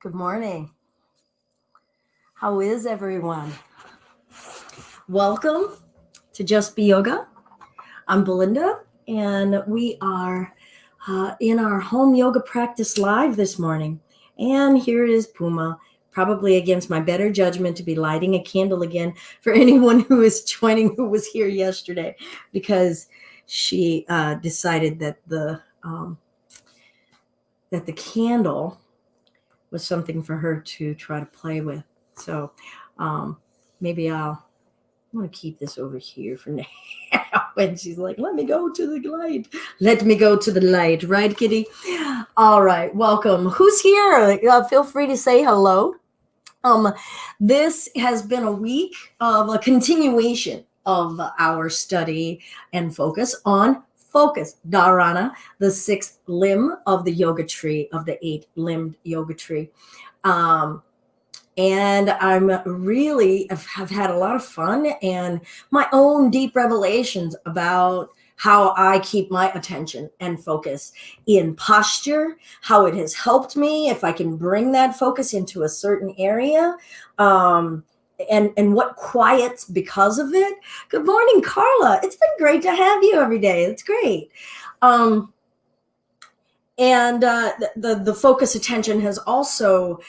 Good morning. How is everyone? Welcome to Just Be Yoga. I'm Belinda, and we are in our home yoga practice live this morning. And here is Puma, probably against my better judgment, to be lighting a candle again for anyone who is joining who was here yesterday, because she decided that the candle was something for her to try to play with. So maybe I want to keep this over here for now. And she's like, let me go to the light. Let me go to the light. Right, kitty? All right. Welcome. Who's here? Feel free to say hello. This has been a week of a continuation of our study and focus on focus, Dharana, the sixth limb of the yoga tree, of the eight-limbed yoga tree. And I'm really have had a lot of fun and my own deep revelations about how I keep my attention and focus in posture, how it has helped me if I can bring that focus into a certain area, and what quiets because of it. Good morning, Carla. It's been great to have you every day. It's great. And the focus attention has also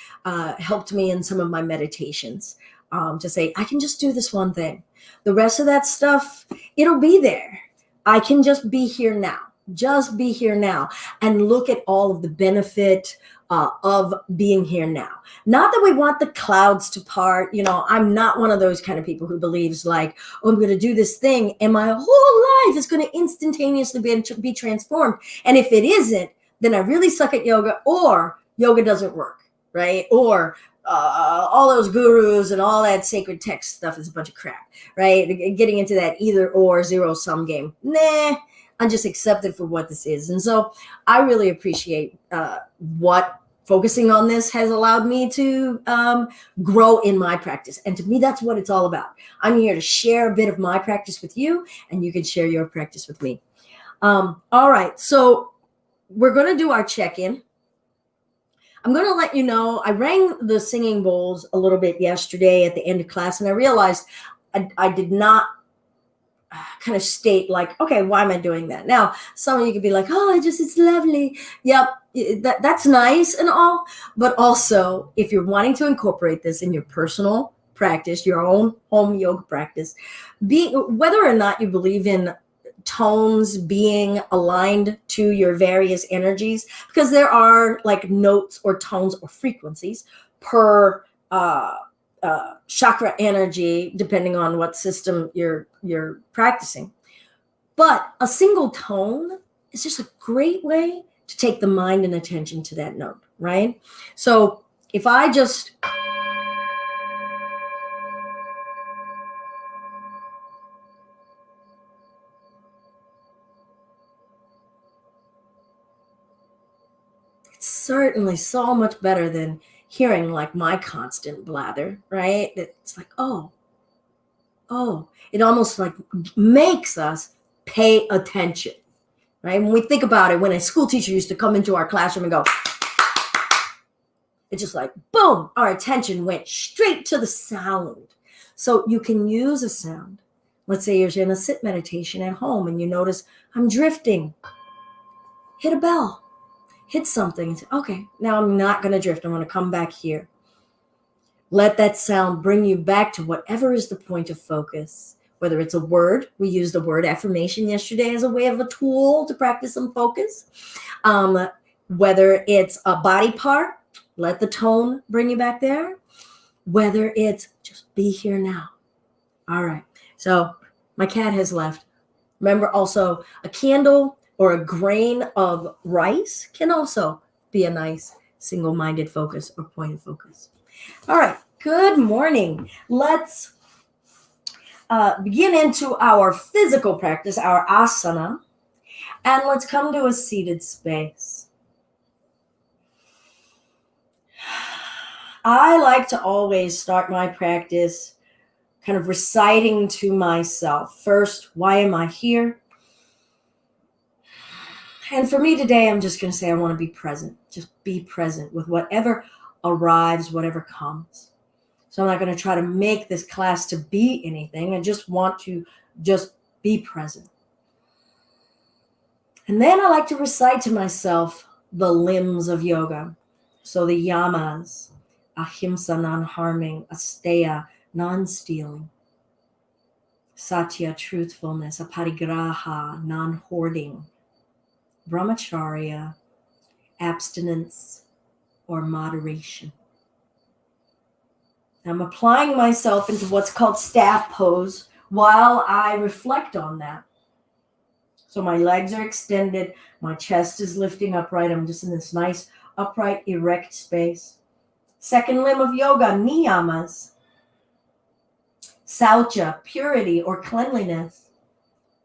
helped me in some of my meditations to say, I can just do this one thing. The rest of that stuff, it'll be there. I can just be here now. Just be here now and look at all of the benefit of being here now. Not that we want the clouds to part. You know, I'm not one of those kind of people who believes like, oh, I'm going to do this thing and my whole life is going to instantaneously be transformed. And if it isn't, then I really suck at yoga, or yoga doesn't work, right? Or all those gurus and all that sacred text stuff is a bunch of crap, right? Getting into that either or zero sum game. Nah, I'm just accepted for what this is. And so I really appreciate what focusing on this has allowed me to grow in my practice. And to me, that's what it's all about. I'm here to share a bit of my practice with you, and you can share your practice with me. All right, so we're going to do our check-in. I'm going to let you know, I rang the singing bowls a little bit yesterday at the end of class, and I realized I did not kind of state like, okay, why am I doing that? Now, some of you could be like, oh, it's lovely. Yep, that's nice and all. But also, if you're wanting to incorporate this in your personal practice, your own home yoga practice, whether or not you believe in tones being aligned to your various energies, because there are like notes or tones or frequencies per chakra energy, depending on what system you're practicing. But a single tone is just a great way to take the mind and attention to that note, right? So if I just certainly so much better than hearing like my constant blather, right? It's like, oh, it almost like makes us pay attention, right? When we think about it, when a school teacher used to come into our classroom and go, it's just like, boom, our attention went straight to the sound. So you can use a sound. Let's say you're in a sit meditation at home and you notice I'm drifting. Hit a bell. Hit something and say, okay, now I'm not going to drift. I'm going to come back here. Let that sound bring you back to whatever is the point of focus. Whether it's a word, we used the word affirmation yesterday as a way of a tool to practice some focus. Whether it's a body part, let the tone bring you back there. Whether it's just be here now. All right. So my cat has left. Remember also a candle or a grain of rice can also be a nice single-minded focus or point of focus. All right, good morning. Let's begin into our physical practice, our asana, and let's come to a seated space. I like to always start my practice kind of reciting to myself. First, why am I here? And for me today, I'm just going to say I want to be present. Just be present with whatever arrives, whatever comes. So I'm not going to try to make this class to be anything. I just want to just be present. And then I like to recite to myself the limbs of yoga. So the yamas, ahimsa, non-harming, asteya, non-stealing, satya, truthfulness, aparigraha, non-hoarding, brahmacharya, abstinence or moderation. I'm applying myself into what's called staff pose while I reflect on that. So my legs are extended, my chest is lifting upright. I'm just in this nice, upright, erect space. Second limb of yoga, niyamas. Saucha, purity or cleanliness.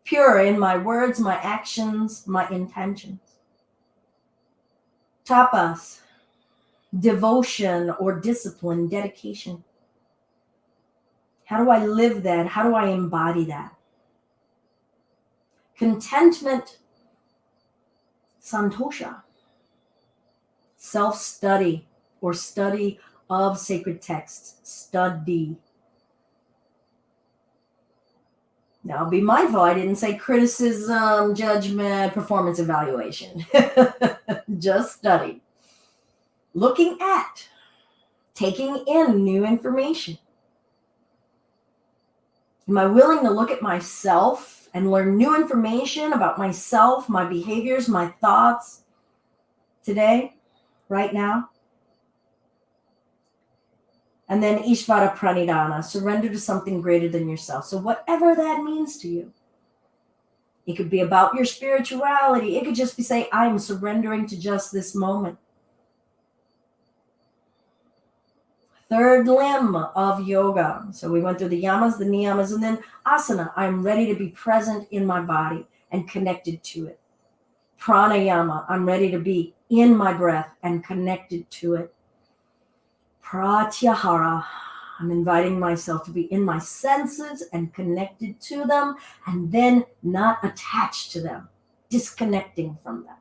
Pure in my words, my actions, my intentions. Tapas, devotion or discipline, dedication. How do I live that? How do I embody that? Contentment, santosha. Self-study or study of sacred texts, study. Now, be mindful, I didn't say criticism, judgment, performance evaluation. Just study. Looking at, taking in new information. Am I willing to look at myself and learn new information about myself, my behaviors, my thoughts today, right now? And then Ishvara Pranidhana, surrender to something greater than yourself. So whatever that means to you. It could be about your spirituality. It could just be say, I am surrendering to just this moment. Third limb of yoga. So we went through the yamas, the niyamas, and then asana. I'm ready to be present in my body and connected to it. Pranayama. I'm ready to be in my breath and connected to it. Pratyahara. I'm inviting myself to be in my senses and connected to them, and then not attached to them, disconnecting from them.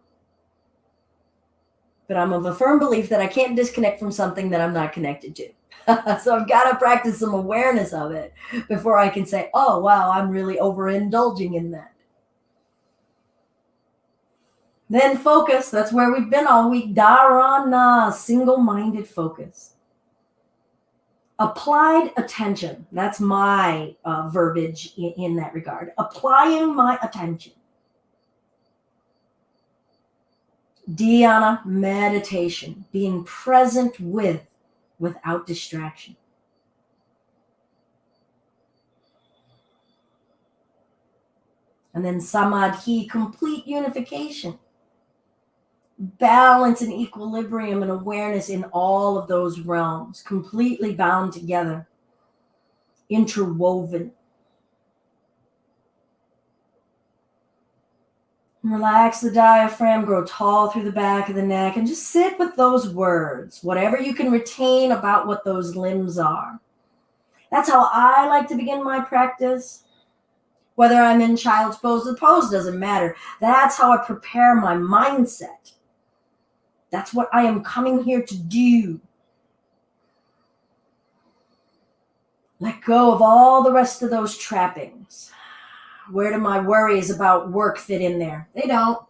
But I'm of a firm belief that I can't disconnect from something that I'm not connected to. So I've got to practice some awareness of it before I can say, oh, wow, I'm really overindulging in that. Then focus. That's where we've been all week. Dharana, single-minded focus. Applied attention. That's my verbiage in that regard. Applying my attention. Dhyana, meditation. Being present with, without distraction. And then samadhi, complete unification. Balance and equilibrium and awareness in all of those realms, completely bound together, interwoven. Relax the diaphragm, grow tall through the back of the neck, and just sit with those words, whatever you can retain about what those limbs are. That's how I like to begin my practice. Whether I'm in child's pose, the pose doesn't matter. That's how I prepare my mindset. That's what I am coming here to do. Let go of all the rest of those trappings. Where do my worries about work fit in there? They don't.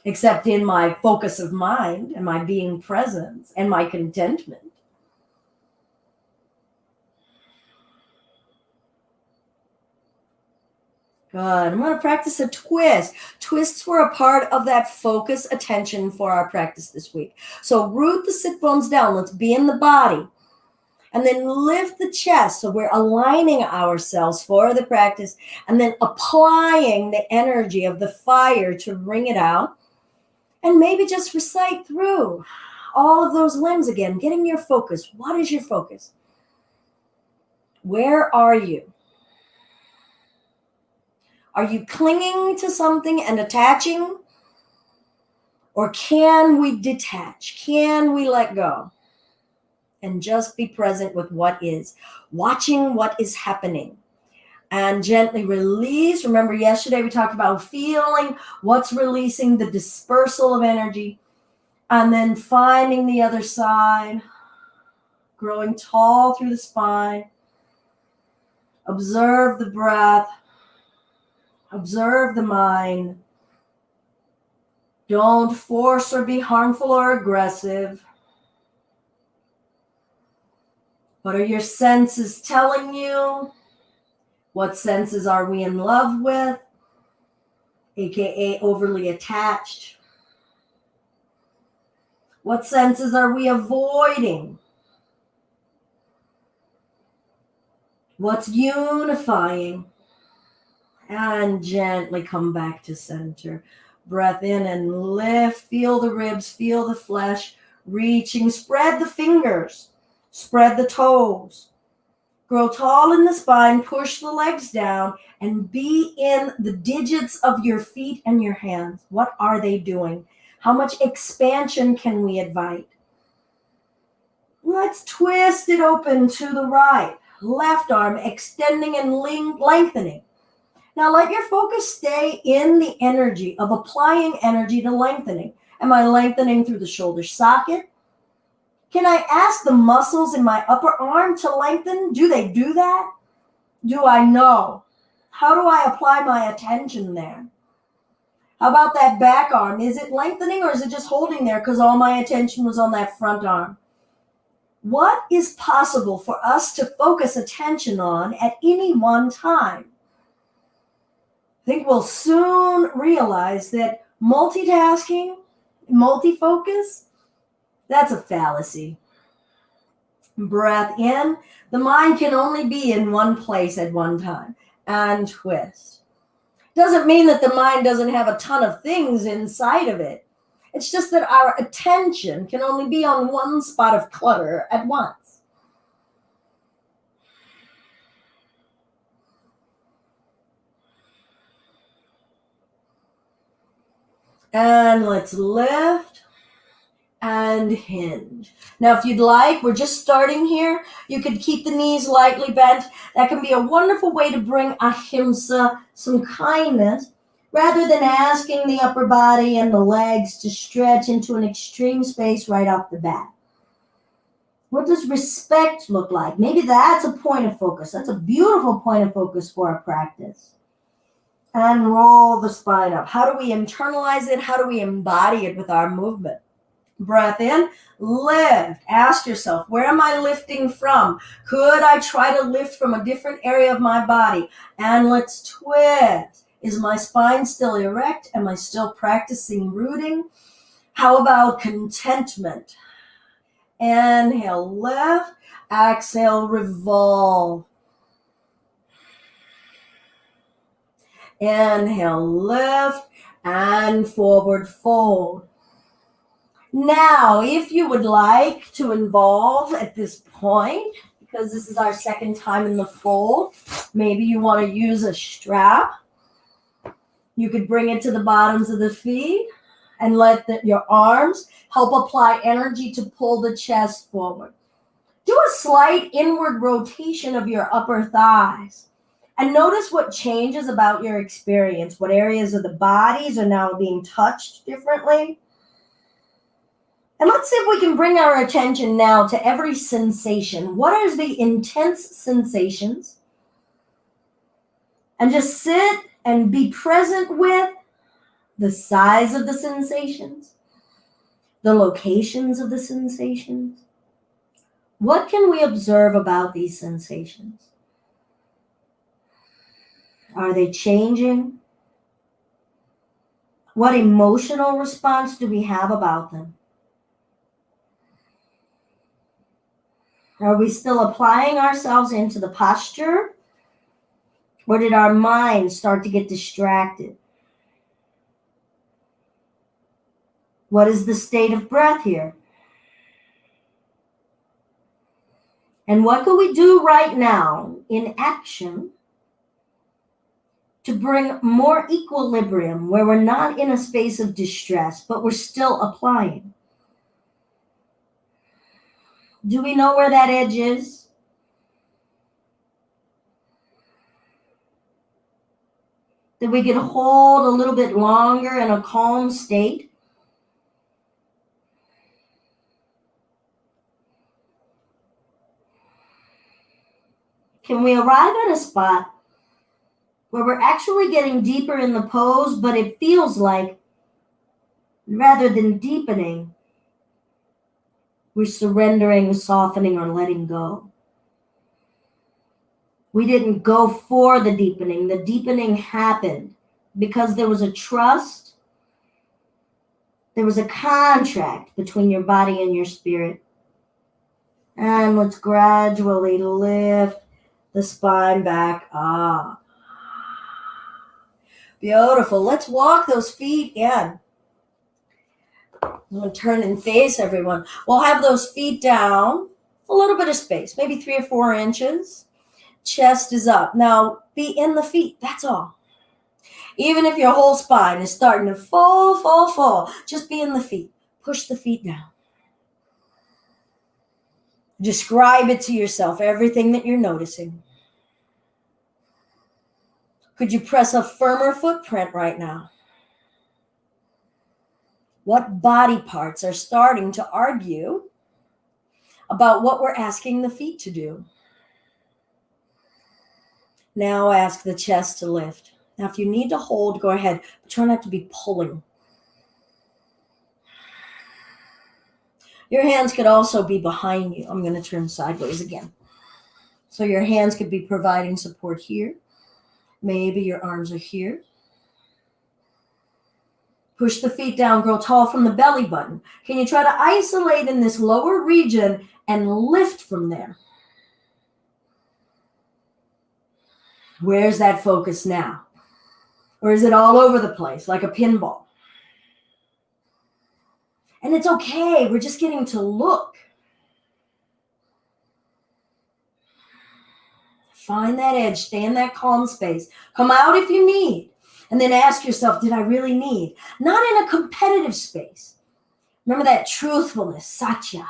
Except in my focus of mind and my being present and my contentment. Good. I'm going to practice a twist. Twists were a part of that focus attention for our practice this week. So root the sit bones down. Let's be in the body. And then lift the chest. So we're aligning ourselves for the practice and then applying the energy of the fire to bring it out. And maybe just recite through all of those limbs again, getting your focus. What is your focus? Where are you? Are you clinging to something and attaching? Or can we detach? Can we let go? And just be present with what is. Watching what is happening. And gently release. Remember yesterday we talked about feeling what's releasing, the dispersal of energy. And then finding the other side, growing tall through the spine. Observe the breath. Observe the mind. Don't force or be harmful or aggressive. What are your senses telling you? What senses are we in love with? AKA overly attached. What senses are we avoiding? What's unifying? And gently come back to center. Breath in and lift. Feel the ribs, feel the flesh. Reaching, spread the fingers, spread the toes. Grow tall in the spine, push the legs down, and be in the digits of your feet and your hands. What are they doing? How much expansion can we invite? Let's twist it open to the right. Left arm extending and lengthening. Now let your focus stay in the energy of applying energy to lengthening. Am I lengthening through the shoulder socket? Can I ask the muscles in my upper arm to lengthen? Do they do that? Do I know? How do I apply my attention there? How about that back arm? Is it lengthening or is it just holding there because all my attention was on that front arm? What is possible for us to focus attention on at any one time? I think we'll soon realize that multitasking, multifocus, that's a fallacy. Breath in. The mind can only be in one place at one time. And twist. Doesn't mean that the mind doesn't have a ton of things inside of it. It's just that our attention can only be on one spot of clutter at once. And let's lift and hinge. Now, if you'd like, we're just starting here. You could keep the knees lightly bent. That can be a wonderful way to bring ahimsa, some kindness, rather than asking the upper body and the legs to stretch into an extreme space right off the bat. What does respect look like? Maybe that's a point of focus. That's a beautiful point of focus for a practice. And roll the spine up. How do we internalize it? How do we embody it with our movement? Breath in, lift. Ask yourself, where am I lifting from? Could I try to lift from a different area of my body? And let's twist. Is my spine still erect? Am I still practicing rooting? How about contentment? Inhale, lift. Exhale, revolve. Inhale, lift, and forward fold. Now, if you would like to involve at this point, because this is our second time in the fold, maybe you want to use a strap. You could bring it to the bottoms of the feet and let your arms help apply energy to pull the chest forward. Do a slight inward rotation of your upper thighs. And notice what changes about your experience. What areas of the bodies are now being touched differently. And let's see if we can bring our attention now to every sensation. What are the intense sensations? And just sit and be present with the size of the sensations, the locations of the sensations. What can we observe about these sensations? Are they changing? What emotional response do we have about them? Are we still applying ourselves into the posture? Or did our mind start to get distracted? What is the state of breath here? And what can we do right now in action to bring more equilibrium where we're not in a space of distress, but we're still applying? Do we know where that edge is? That we can hold a little bit longer in a calm state? Can we arrive at a spot where we're actually getting deeper in the pose, but it feels like rather than deepening, we're surrendering, softening, or letting go? We didn't go for the deepening. The deepening happened because there was a trust, there was a contract between your body and your spirit. And let's gradually lift the spine back up. Beautiful. Let's walk those feet in. I'm going to turn and face everyone. We'll have those feet down, a little bit of space, maybe 3 or 4 inches. Chest is up. Now, be in the feet. That's all. Even if your whole spine is starting to fall, just be in the feet. Push the feet down. Describe it to yourself, everything that you're noticing. Could you press a firmer footprint right now? What body parts are starting to argue about what we're asking the feet to do? Now ask the chest to lift. Now, if you need to hold, go ahead, but try not to be pulling. Your hands could also be behind you. I'm going to turn sideways again. So your hands could be providing support here. Maybe your arms are here. Push the feet down, grow tall from the belly button. Can you try to isolate in this lower region and lift from there? Where's that focus now? Or is it all over the place like a pinball? And it's okay. We're just getting to look. Find that edge. Stay in that calm space. Come out if you need. And then ask yourself, did I really need? Not in a competitive space. Remember that truthfulness, satya.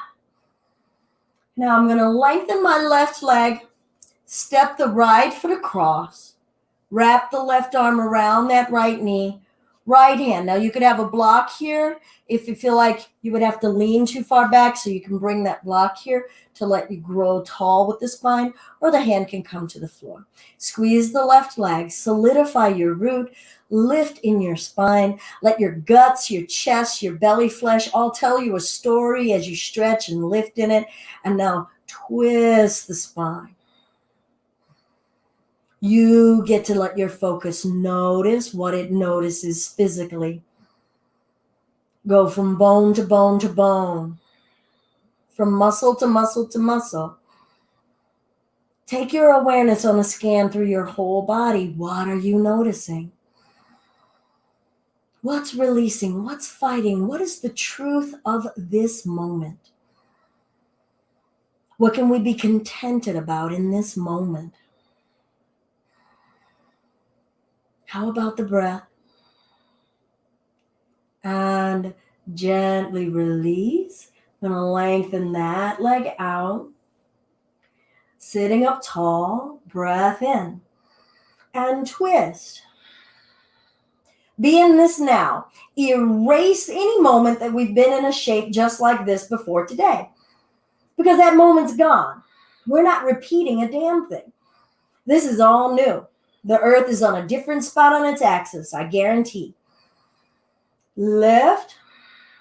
Now I'm going to lengthen my left leg. Step the right foot across. Wrap the left arm around that right knee. Right hand. Now you could have a block here if you feel like you would have to lean too far back, so you can bring that block here to let you grow tall with the spine, or the hand can come to the floor. Squeeze the left leg, solidify your root, lift in your spine. Let your guts, your chest, your belly flesh all tell you a story as you stretch and lift in it. And now twist the spine. You get to let your focus notice what it notices physically. Go from bone to bone to bone, from muscle to muscle to muscle. Take your awareness on a scan through your whole body. What are you noticing? What's releasing? What's fighting? What is the truth of this moment? What can we be contented about in this moment? How about the breath? And gently release. I'm going to lengthen that leg out. Sitting up tall, breath in. And twist. Be in this now. Erase any moment that we've been in a shape just like this before today. Because that moment's gone. We're not repeating a damn thing. This is all new. The earth is on a different spot on its axis, I guarantee. Lift.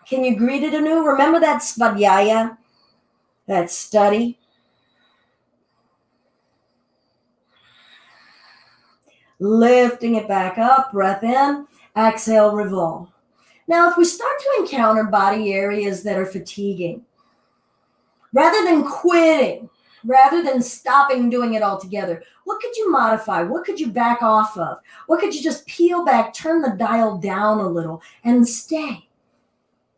Can you greet it anew? Remember that svadhyaya, that study? Lifting it back up, breath in, exhale, revolve. Now, if we start to encounter body areas that are fatiguing, rather than quitting, rather than stopping doing it altogether, what could you modify? What could you back off of? What could you just peel back, turn the dial down a little, and stay?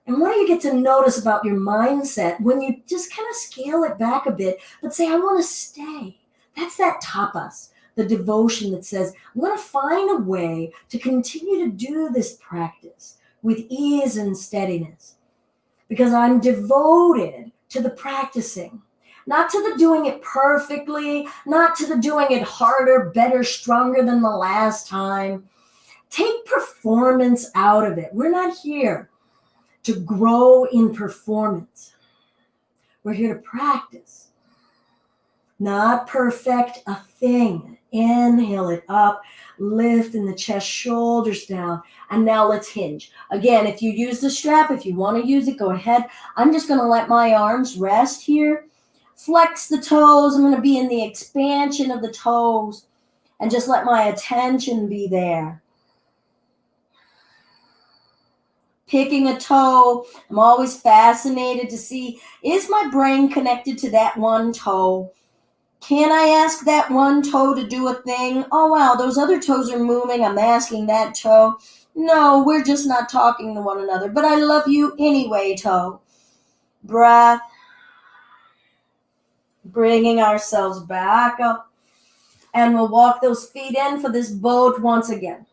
And what do you get to notice about your mindset when you just kind of scale it back a bit, but say, I want to stay? That's that tapas, the devotion that says, I'm going to find a way to continue to do this practice with ease and steadiness because I'm devoted to the practicing. Not to the doing it perfectly, not to the doing it harder, better, stronger than the last time. Take performance out of it. We're not here to grow in performance. We're here to practice. Not perfect a thing. Inhale it up, lifting the chest, shoulders down. And now let's hinge. Again, if you use the strap, if you want to use it, go ahead. I'm just going to let my arms rest here. Flex the toes. I'm going to be in the expansion of the toes and just let my attention be there. Picking a toe. I'm always fascinated to see, is my brain connected to that one toe? Can I ask that one toe to do a thing? Oh, wow, those other toes are moving. I'm asking that toe. No, we're just not talking to one another, but I love you anyway, toe. Breath. Bringing ourselves back up. And we'll walk those feet in for this boat once again.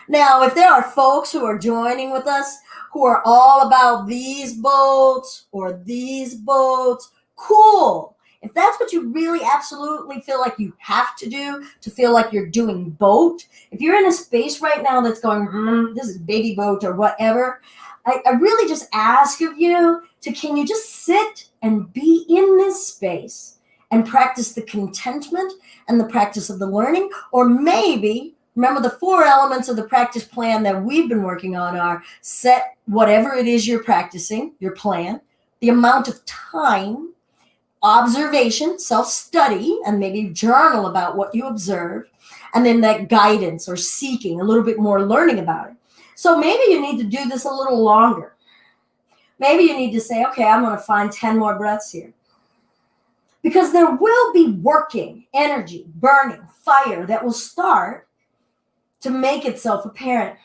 Now, if there are folks who are joining with us who are all about these boats or these boats, cool. If that's what you really absolutely feel like you have to do to feel like you're doing boat, if you're in a space right now that's going, this is baby boat or whatever, I really just ask of you to, can you just sit and be in this space and practice the contentment and the practice of the learning? Or maybe, remember the 4 elements of the practice plan that we've been working on are set whatever it is you're practicing, your plan, the amount of time, observation, self-study, and maybe journal about what you observed, and then that guidance or seeking, a little bit more learning about it. So maybe you need to do this a little longer. Maybe you need to say, okay, I'm going to find 10 more breaths here. Because there will be working, energy, burning, fire that will start to make itself apparent.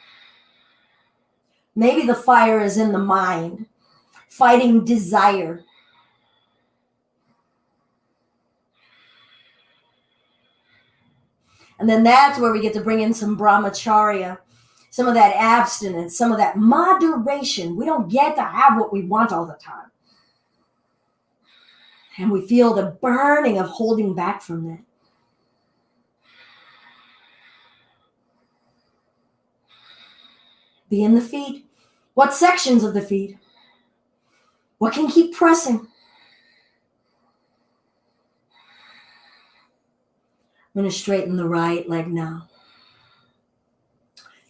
Maybe the fire is in the mind, fighting desire. And then that's where we get to bring in some brahmacharya, some of that abstinence, some of that moderation. We don't get to have what we want all the time. And we feel the burning of holding back from that. Be in the feet. What sections of the feet? What can keep pressing? I'm going to straighten the right leg now.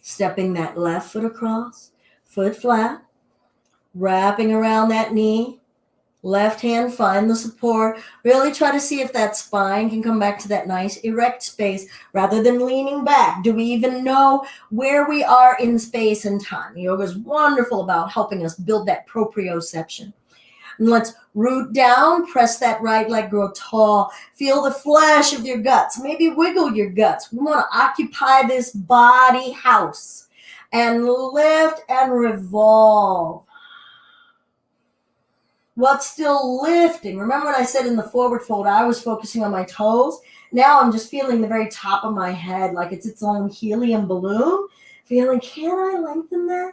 Stepping that left foot across, foot flat, wrapping around that knee. Left hand, find the support. Really try to see if that spine can come back to that nice erect space rather than leaning back. Do we even know where we are in space and time? Yoga is wonderful about helping us build that proprioception. And let's root down, press that right leg, grow tall. Feel the flash of your guts. Maybe wiggle your guts. We want to occupy this body house and lift and revolve. What's still lifting? Remember when I said in the forward fold, I was focusing on my toes? Now I'm just feeling the very top of my head like it's its own helium balloon. Feeling, can I lengthen that?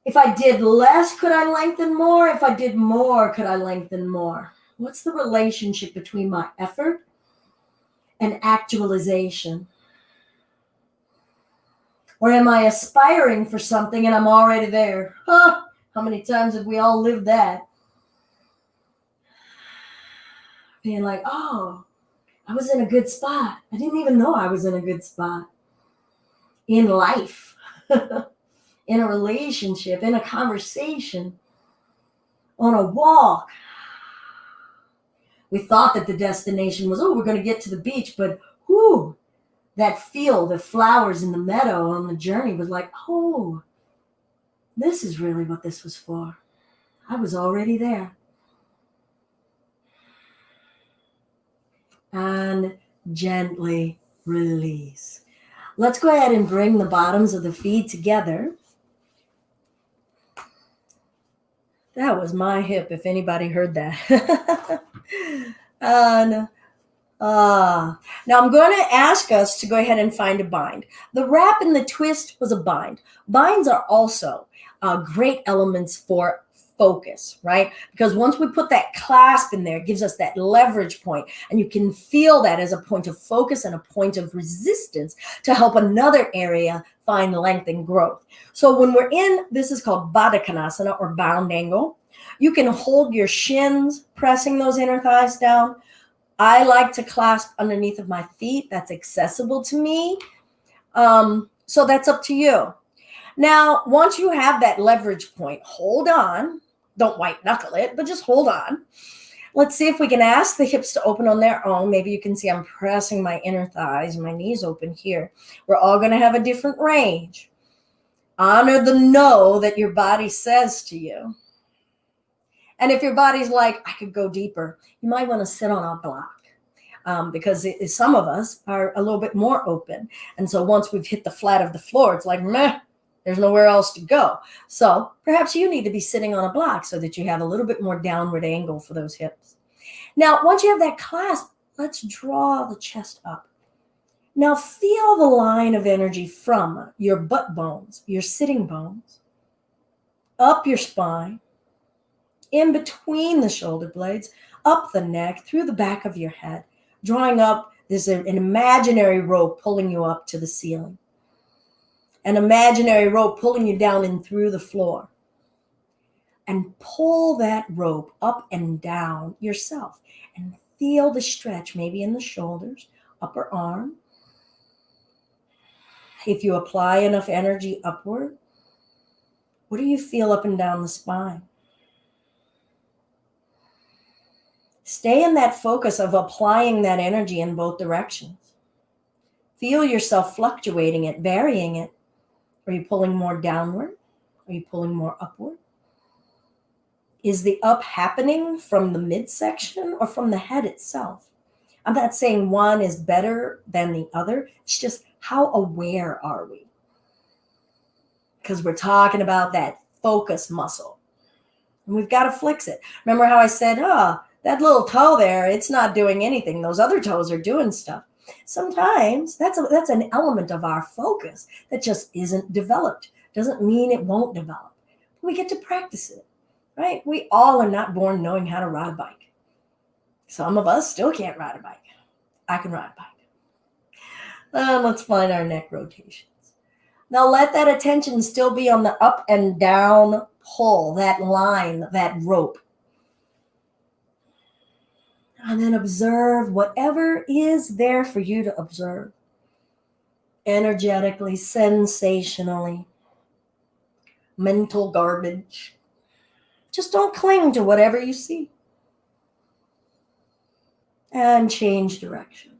If I did less, could I lengthen more? If I did more, could I lengthen more? What's the relationship between my effort and actualization? Or am I aspiring for something and I'm already there? Huh? How many times have we all lived that? Being like, oh, I was in a good spot. I didn't even know I was in a good spot. In life, in a relationship, in a conversation, on a walk. We thought that the destination was, we're going to get to the beach, but whoo, that field of flowers in the meadow on the journey was like, oh, this is really what this was for. I was already there. And gently release. Let's go ahead and bring the bottoms of the feet together. That was my hip, if anybody heard that. And now I'm going to ask us to go ahead and find a bind. The wrap and the twist was a bind. Binds are also great elements for focus, right? Because once we put that clasp in there, it gives us that leverage point, and you can feel that as a point of focus and a point of resistance to help another area find length and growth. So when we're in, this is called Baddha Konasana or bound angle. You can hold your shins, pressing those inner thighs down. I like to clasp underneath of my feet. That's accessible to me. So that's up to you. Now, once you have that leverage point, hold on. Don't white knuckle it, but just hold on. Let's see if we can ask the hips to open on their own. Maybe you can see I'm pressing my inner thighs, my knees open here. We're all going to have a different range. Honor the no that your body says to you. And if your body's like, I could go deeper, you might want to sit on a block. Because some of us are a little bit more open. And so once we've hit the flat of the floor, it's like, meh, there's nowhere else to go. So perhaps you need to be sitting on a block so that you have a little bit more downward angle for those hips. Now, once you have that clasp, let's draw the chest up. Now feel the line of energy from your butt bones, your sitting bones, up your spine, in between the shoulder blades, up the neck, through the back of your head, drawing up. There's an imaginary rope pulling you up to the ceiling. An imaginary rope pulling you down and through the floor. And pull that rope up and down yourself. And feel the stretch, maybe in the shoulders, upper arm. If you apply enough energy upward, what do you feel up and down the spine? Stay in that focus of applying that energy in both directions. Feel yourself fluctuating it, varying it. Are you pulling more downward? Are you pulling more upward? Is the up happening from the midsection or from the head itself? I'm not saying one is better than the other. It's just how aware are we? Because we're talking about that focus muscle. And we've got to flex it. Remember how I said, that little toe there, it's not doing anything. Those other toes are doing stuff. Sometimes that's an element of our focus that just isn't developed. Doesn't mean it won't develop. We get to practice it, right? We all are not born knowing how to ride a bike. Some of us still can't ride a bike. I can ride a bike. Let's find our neck rotations. Now let that attention still be on the up and down pull, that line, that rope. And then observe whatever is there for you to observe. Energetically, sensationally, mental garbage. Just don't cling to whatever you see. And change direction.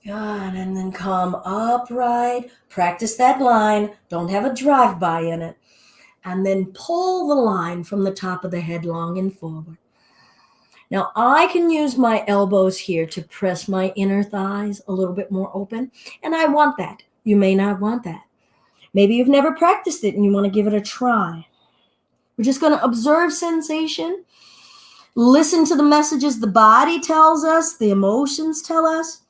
Good, and then come upright. Practice that line. Don't have a drive-by in it. And then pull the line from the top of the head long and forward. Now I can use my elbows here to press my inner thighs a little bit more open. And I want that. You may not want that. Maybe you've never practiced it and you want to give it a try. We're just going to observe sensation. Listen to the messages the body tells us, the emotions tell us.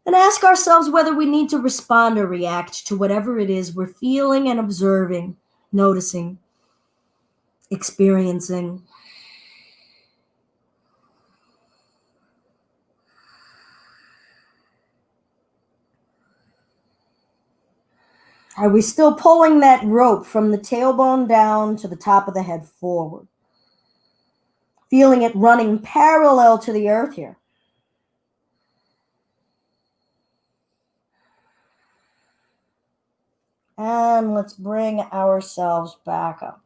And ask ourselves whether we need to respond or react to whatever it is we're feeling and observing, noticing, experiencing. Are we still pulling that rope from the tailbone down to the top of the head forward? Feeling it running parallel to the earth here. And let's bring ourselves back up.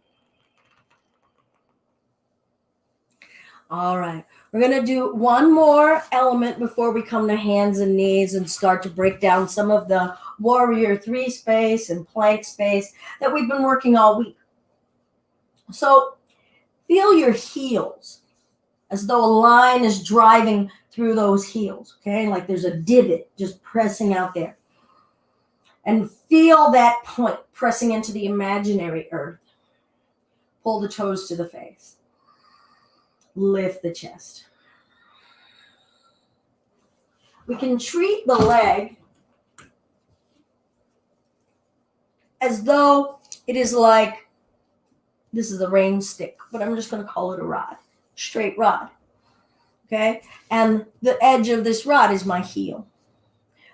All right, we're going to do one more element before we come to hands and knees and start to break down some of the warrior 3 space and plank space that we've been working all week. So feel your heels as though a line is driving through those heels, okay? Like there's a divot just pressing out there. And feel that point pressing into the imaginary earth. Pull the toes to the face. Lift the chest. We can treat the leg as though it is like This is a rain stick, but I'm just going to call it a rod, straight rod. Okay? And the edge of this rod is my heel.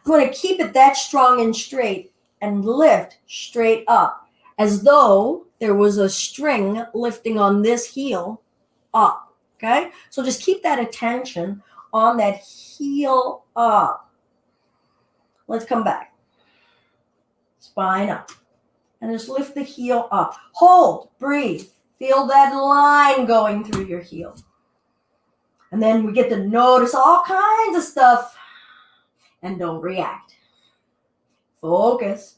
I'm going to keep it that strong and straight and lift straight up as though there was a string lifting on this heel up. Okay? So just keep that attention on that heel up. Let's come back. Spine up. And just lift the heel up. Hold, breathe. Feel that line going through your heel. And then we get to notice all kinds of stuff and don't react. Focus.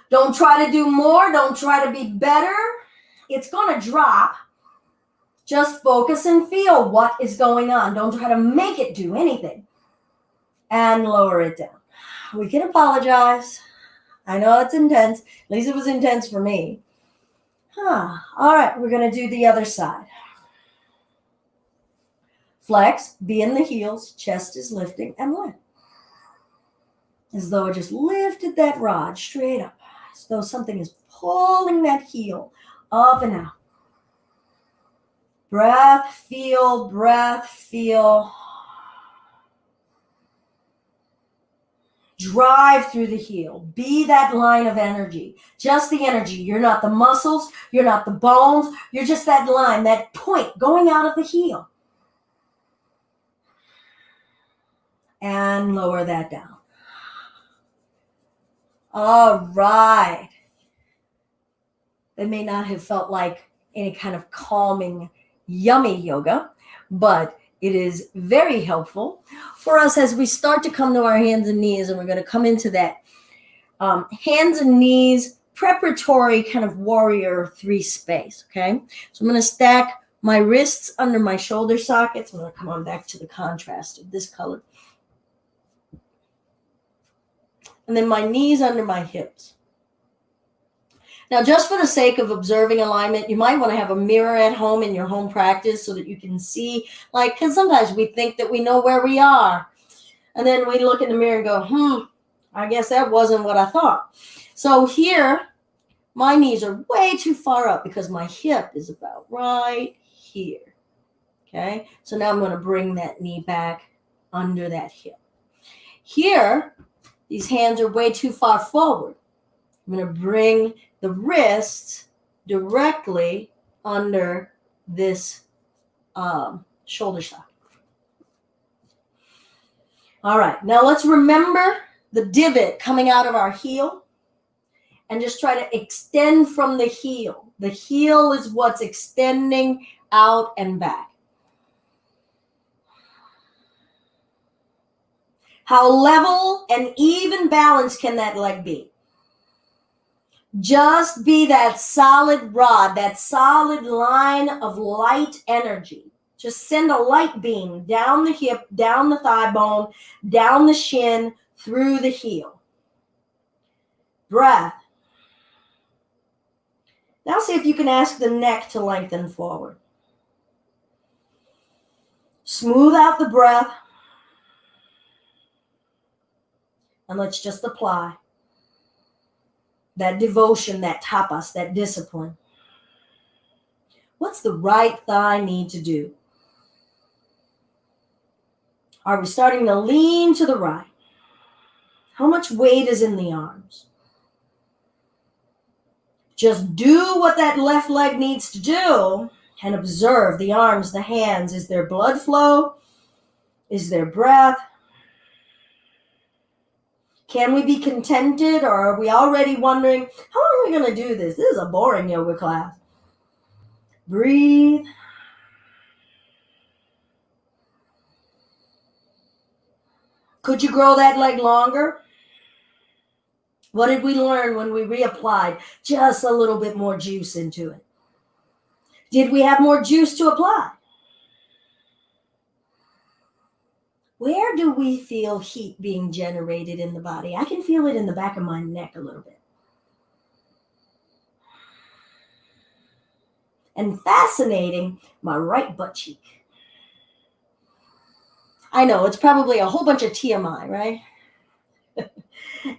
Don't try to do more. Don't try to be better. It's going to drop. Just focus and feel what is going on. Don't try to make it do anything. And lower it down. We can apologize. I know it's intense. At least it was intense for me. All right, we're going to do the other side. Flex, be in the heels, chest is lifting, and lift. As though I just lifted that rod straight up. As though something is pulling that heel up and out. Breath, feel, breath, feel. Drive through the heel. Be that line of energy. Just the energy. You're not the muscles. You're not the bones. You're just that line, that point going out of the heel. And lower that down. All right. It may not have felt like any kind of calming, yummy yoga, but it is very helpful for us as we start to come to our hands and knees, and we're going to come into that hands and knees preparatory kind of warrior 3 space, okay? So I'm going to stack my wrists under my shoulder sockets. I'm going to come on back to the contrast of this color. And then my knees under my hips. Now, just for the sake of observing alignment, you might want to have a mirror at home in your home practice so that you can see, because sometimes we think that we know where we are. And then we look in the mirror and go, I guess that wasn't what I thought. So here, my knees are way too far up because my hip is about right here. Okay, so now I'm going to bring that knee back under that hip. Here, these hands are way too far forward. I'm going to bring the wrists directly under this shoulder socket. All right, now let's remember the divot coming out of our heel and just try to extend from the heel. The heel is what's extending out and back. How level and even balanced can that leg be? Just be that solid rod, that solid line of light energy. Just send a light beam down the hip, down the thigh bone, down the shin, through the heel. Breath. Now see if you can ask the neck to lengthen forward. Smooth out the breath. And let's just apply that devotion, that tapas, that discipline. What's the right thigh need to do? Are we starting to lean to the right? How much weight is in the arms? Just do what that left leg needs to do and observe the arms, the hands. Is there blood flow? Is there breath? Can we be contented, or are we already wondering, how long are we going to do this? This is a boring yoga class. Breathe. Could you grow that leg longer? What did we learn when we reapplied just a little bit more juice into it? Did we have more juice to apply? Where do we feel heat being generated in the body? I can feel it in the back of my neck a little bit. And fascinating, my right butt cheek. I know, it's probably a whole bunch of TMI, right?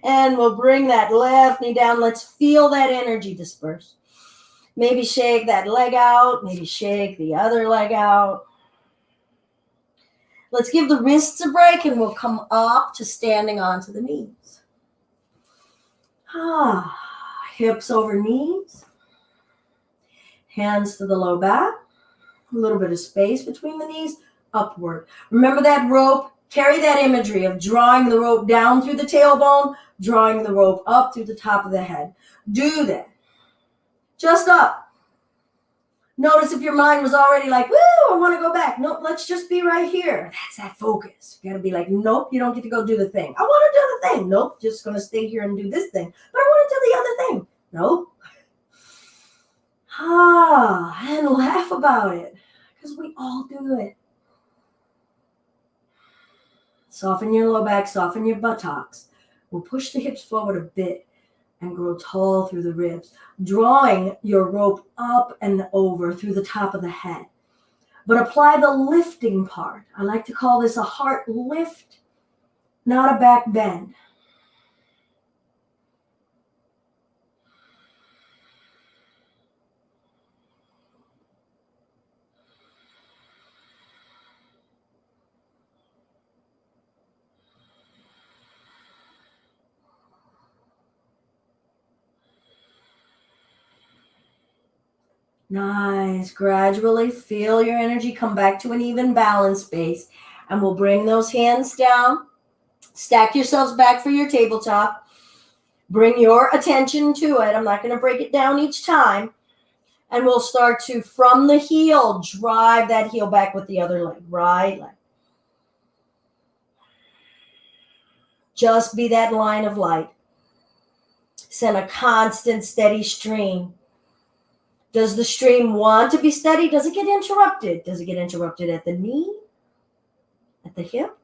And we'll bring that left knee down. Let's feel that energy disperse. Maybe shake that leg out. Maybe shake the other leg out. Let's give the wrists a break and we'll come up to standing onto the knees. Hips over knees. Hands to the low back. A little bit of space between the knees. Upward. Remember that rope? Carry that imagery of drawing the rope down through the tailbone, drawing the rope up through the top of the head. Do that. Just up. Notice if your mind was already like, woo, I want to go back. Nope, let's just be right here. That's that focus. You got to be like, nope, you don't get to go do the thing. I want to do the thing. Nope, just going to stay here and do this thing. But I want to do the other thing. Nope. And laugh about it because we all do it. Soften your low back, soften your buttocks. We'll push the hips forward a bit and grow tall through the ribs, drawing your rope up and over through the top of the head. But apply the lifting part. I like to call this a heart lift, not a back bend. Nice. Gradually feel your energy come back to an even balance space. And we'll bring those hands down. Stack yourselves back for your tabletop. Bring your attention to it. I'm not going to break it down each time. And we'll start to, from the heel, drive that heel back with the other leg. Right leg. Just be that line of light. Send a constant, steady stream. Does the stream want to be steady? Does it get interrupted? Does it get interrupted at the knee? At the hip?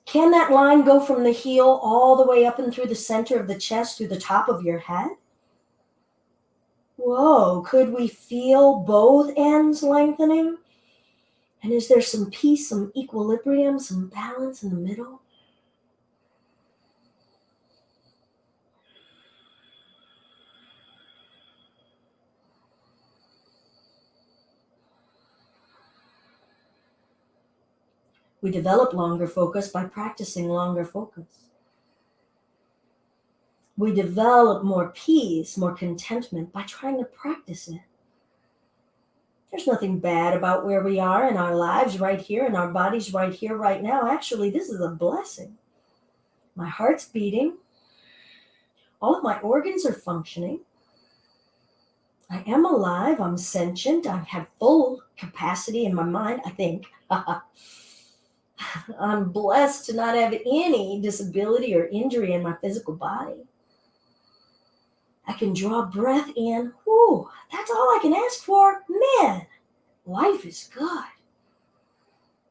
Can that line go from the heel all the way up and through the center of the chest, through the top of your head? Whoa, could we feel both ends lengthening? And is there some peace, some equilibrium, some balance in the middle? We develop longer focus by practicing longer focus. We develop more peace, more contentment by trying to practice it. There's nothing bad about where we are in our lives right here, in our bodies right here, right now. Actually, this is a blessing. My heart's beating. All of my organs are functioning. I am alive. I'm sentient. I have full capacity in my mind, I think. I'm blessed to not have any disability or injury in my physical body. I can draw breath in. Whew, that's all I can ask for. Man, life is good.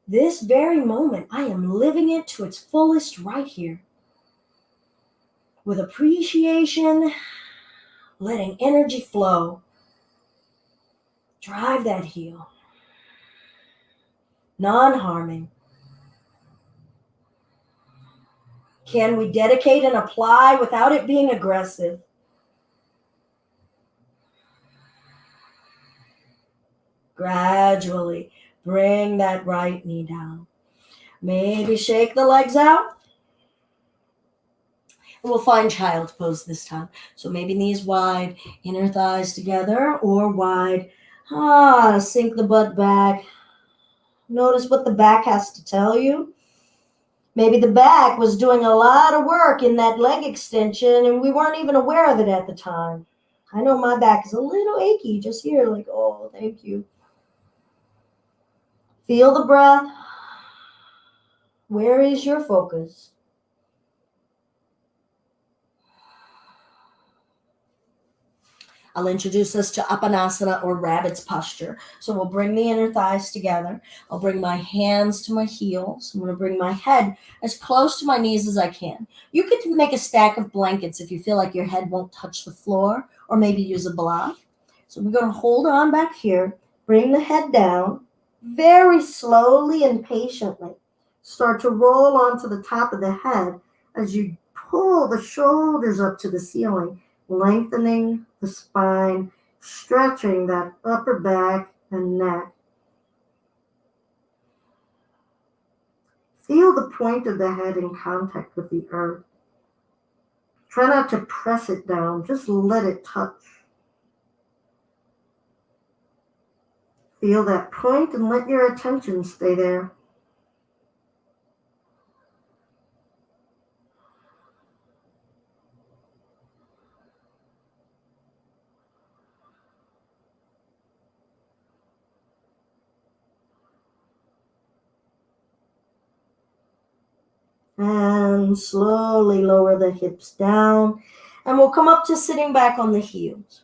This very moment, I am living it to its fullest right here. With appreciation, letting energy flow. Drive that heel. Non-harming. Can we dedicate and apply without it being aggressive? Gradually bring that right knee down. Maybe shake the legs out. We'll find child's pose this time. So maybe knees wide, inner thighs together or wide. Sink the butt back. Notice what the back has to tell you. Maybe the back was doing a lot of work in that leg extension and we weren't even aware of it at the time. I know my back is a little achy just here, like, oh, thank you. Feel the breath. Where is your focus? I'll introduce us to Apanasana or rabbit's posture. So we'll bring the inner thighs together. I'll bring my hands to my heels. I'm going to bring my head as close to my knees as I can. You could make a stack of blankets if you feel like your head won't touch the floor, or maybe use a block. So we're going to hold on back here, bring the head down, very slowly and patiently. Start to roll onto the top of the head as you pull the shoulders up to the ceiling, lengthening the spine, stretching that upper back and neck. Feel the point of the head in contact with the earth. Try not to press it down, just let it touch. Feel that point and let your attention stay there. And slowly lower the hips down. And we'll come up to sitting back on the heels.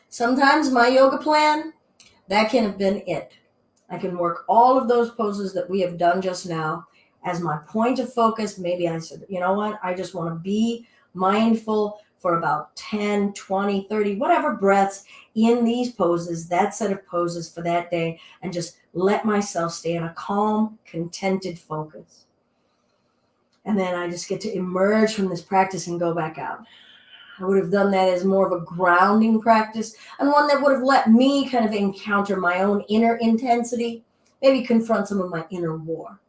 Sometimes my yoga plan, that can have been it. I can work all of those poses that we have done just now as my point of focus. Maybe I said, you know what? I just want to be mindful for about 10, 20, 30, whatever breaths in these poses, that set of poses for that day, and just let myself stay in a calm, contented focus. And then I just get to emerge from this practice and go back out. I would have done that as more of a grounding practice, and one that would have let me kind of encounter my own inner intensity, maybe confront some of my inner war.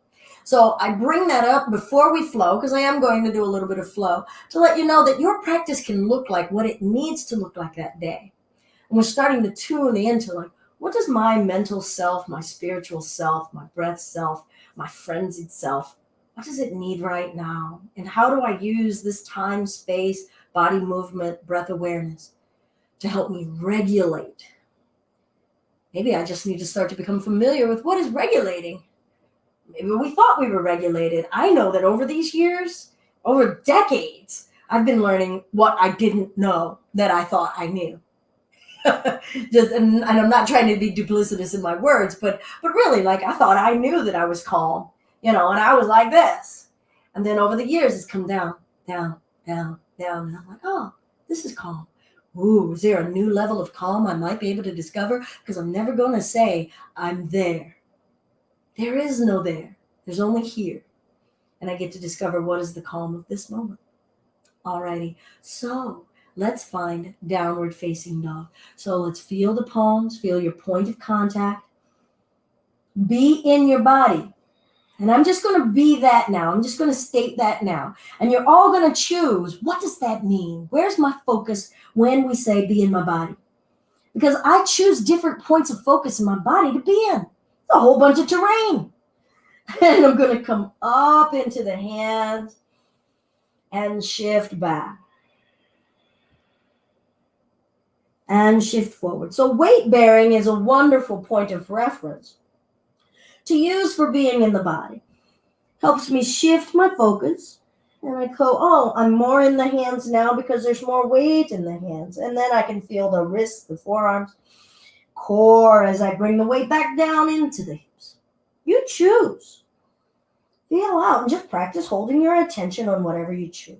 So I bring that up before we flow, because I am going to do a little bit of flow, to let you know that your practice can look like what it needs to look like that day. And we're starting to tune into, like, what does my mental self, my spiritual self, my breath self, my frenzied self, what does it need right now? And how do I use this time, space, body movement, breath awareness to help me regulate? Maybe I just need to start to become familiar with what is regulating. Maybe we thought we were regulated. I know that over these years, over decades, I've been learning what I didn't know that I thought I knew. And I'm not trying to be duplicitous in my words, but really, like, I thought I knew that I was calm, and I was like this. And then over the years, it's come down, down, down, down. And I'm like, oh, this is calm. Ooh, is there a new level of calm I might be able to discover? Because I'm never going to say I'm there. There is no there. There's only here. And I get to discover what is the calm of this moment. Alrighty. So let's find downward facing dog. So let's feel the palms, feel your point of contact. Be in your body. And I'm just going to be that now. I'm just going to state that now. And you're all going to choose, what does that mean? Where's my focus when we say be in my body? Because I choose different points of focus in my body to be in. It's a whole bunch of terrain. And I'm going to come up into the hands and shift back. And shift forward. So weight bearing is a wonderful point of reference to use for being in the body. Helps me shift my focus. And I go, oh, I'm more in the hands now because there's more weight in the hands. And then I can feel the wrists, the forearms, core as I bring the weight back down into the hips. You choose. Feel out and just practice holding your attention on whatever you choose.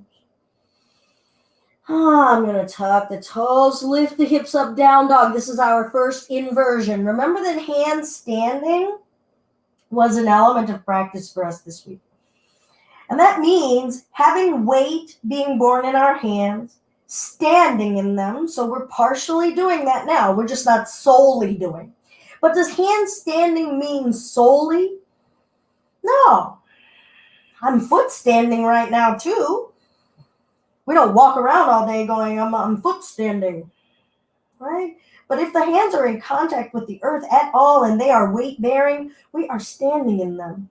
I'm going to tuck the toes, lift the hips up, down dog. This is our first inversion. Remember that handstanding was an element of practice for us this week. And that means having weight being born in our hands, standing in them. So we're partially doing that now. We're just not solely doing. But does handstanding mean solely? No. I'm foot standing right now too. We don't walk around all day going, I'm foot standing, right? But if the hands are in contact with the earth at all and they are weight bearing, we are standing in them.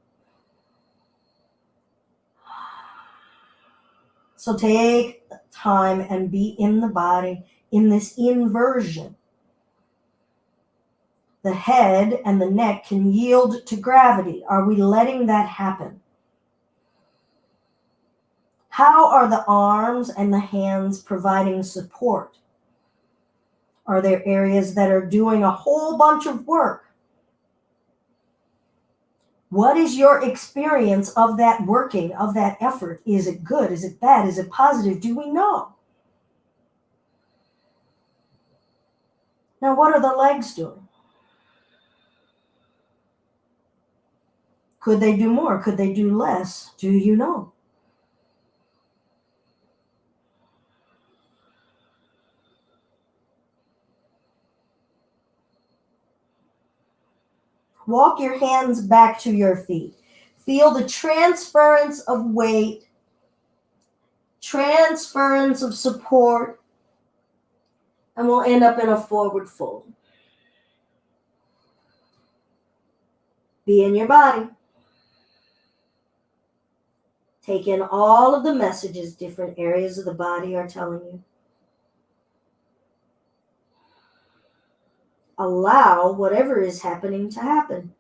So take time and be in the body in this inversion. The head and the neck can yield to gravity. Are we letting that happen? How are the arms and the hands providing support? Are there areas that are doing a whole bunch of work? What is your experience of that working, of that effort? Is it good? Is it bad? Is it positive? Do we know? Now, what are the legs doing? Could they do more? Could they do less? Do you know? Walk your hands back to your feet. Feel the transference of weight, transference of support, and we'll end up in a forward fold. Be in your body. Take in all of the messages different areas of the body are telling you. Allow whatever is happening to happen.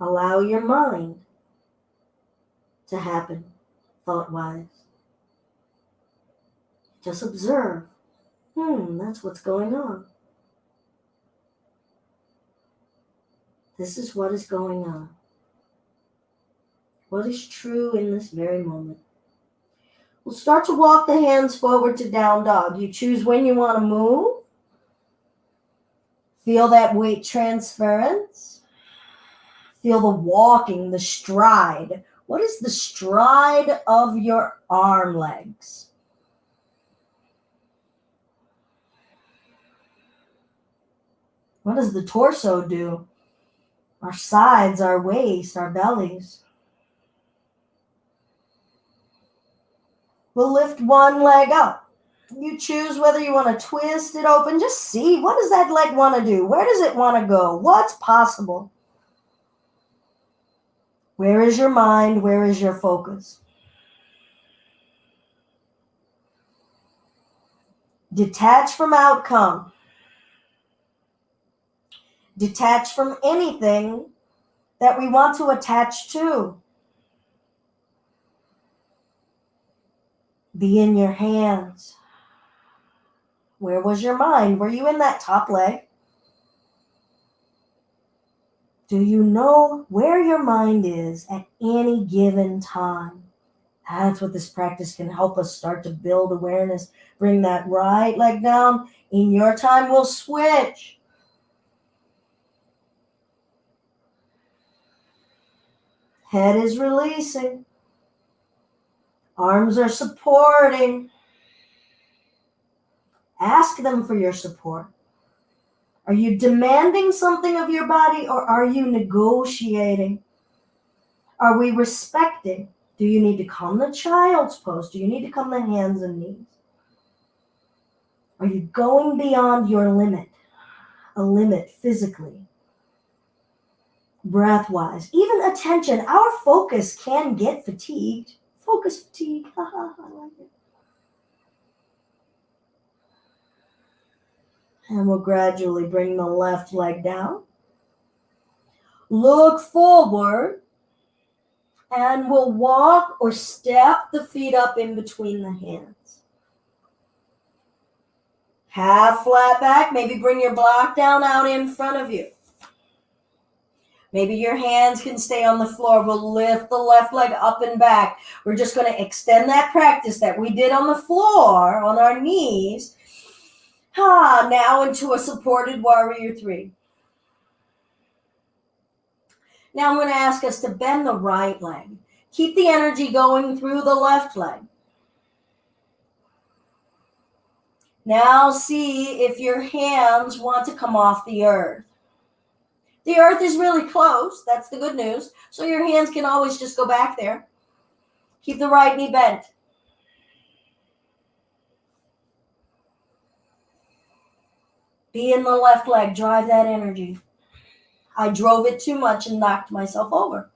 Allow your mind to happen, thought-wise. Just observe. That's what's going on. This is what is going on. What is true in this very moment? We'll start to walk the hands forward to down dog. You choose when you want to move. Feel that weight transference. Feel the walking, the stride. What is the stride of your arm legs? What does the torso do? Our sides, our waist, our bellies. We'll lift one leg up. You choose whether you want to twist it open. Just see, what does that leg want to do? Where does it want to go? What's possible? Where is your mind? Where is your focus? Detach from outcome. Detach from anything that we want to attach to. Be in your hands. Where was your mind? Were you in that top leg? Do you know where your mind is at any given time? That's what this practice can help us start to build awareness. Bring that right leg down. In your time, we'll switch. Head is releasing. Arms are supporting. Ask them for your support. Are you demanding something of your body, or are you negotiating? Are we respecting? Do you need to come the child's pose? Do you need to come the hands and knees? Are you going beyond your limit? A limit physically, breath-wise, even attention. Our focus can get fatigued. Focus fatigue. I like it. And we'll gradually bring the left leg down. Look forward. And we'll walk or step the feet up in between the hands. Half flat back. Maybe bring your block down out in front of you. Maybe your hands can stay on the floor. We'll lift the left leg up and back. We're just going to extend that practice that we did on the floor, on our knees. Now into a supported warrior 3. Now I'm going to ask us to bend the right leg. Keep the energy going through the left leg. Now see if your hands want to come off the earth. The earth is really close. That's the good news. So your hands can always just go back there. Keep the right knee bent. Be in the left leg. Drive that energy. I drove it too much and knocked myself over.